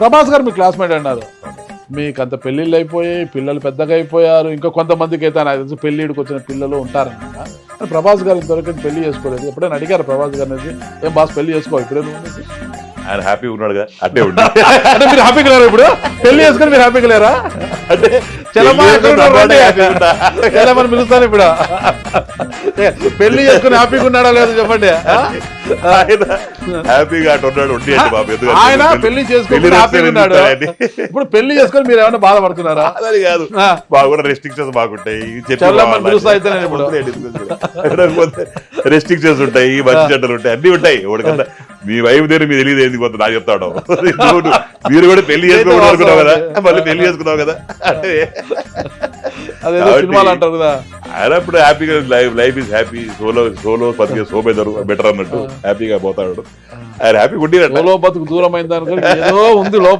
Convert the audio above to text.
ప్రభాస్ గారు మీ క్లాస్మేట్ అన్నారు, మీకు అంత పెళ్ళిళ్ళు అయిపోయాయి, పిల్లలు పెద్దగా అయిపోయారు, ఇంకా కొంతమందికి అయితే నాకు తెలిసి పెళ్ళిడికి వచ్చిన పిల్లలు ఉంటారన్నమాట. కానీ ప్రభాస్ గారు ఇంతవరకు పెళ్లి చేసుకోలేదు. ఎప్పుడైనా అడిగారు ప్రభాస్ గారు అనేది, ఏం బాస్ పెళ్లి చేసుకో ఇప్పుడే నువ్వు? ఆయన హ్యాపీగా ఉన్నాడు కదా, అట్టే ఉండి అంటే మీరు హ్యాపీగా లేరు ఇప్పుడు? పెళ్లి చేసుకుని మీరు హ్యాపీగా లేరా? అంటే చలమని పిలుస్తాను ఇప్పుడు. పెళ్లి చేసుకుని హ్యాపీగా ఉన్నాడా లేదు చెప్పండి. ఆయన హ్యాపీగా అటు ఉన్నాడు, ఉండి అంటే బాబు ఎందుకంటే ఆయన పెళ్లి చేసుకుని హ్యాపీగా ఉన్నాడు. ఇప్పుడు పెళ్లి చేసుకుని మీరు ఏమైనా బాధపడుతున్నారా? అది కాదు, బాగున్న రెస్ట్రిక్షన్స్ బాగుంటాయి, చల్లమని పిలుస్తా అయితే నేను ఇప్పుడు. రెస్ట్రిక్షన్స్ ఉంటాయి, మంచి చెడ్డలు ఉంటాయి, అన్ని ఉంటాయి. ఎవరికన్నా మీ వైఫ్ దగ్గర మీరు తెలియదు ఏంది కొంత నాకు చెప్తాడు. మీరు కూడా పెళ్లి చేసుకున్నావు అనుకున్నావు కదా, మళ్ళీ పెళ్లి చేసుకున్నావు కదా అంటే ఆయన ఇప్పుడు హ్యాపీగా లైఫ్ ఈజ్ హ్యాపీ, సోలో బతికే సో బెటర్ అన్నట్టు హ్యాపీగా పోతాడు. ఆయన హ్యాపీగా ఉండి బతుకు దూరం అయింది అనుకో, ఏదో ఉంది లోపల.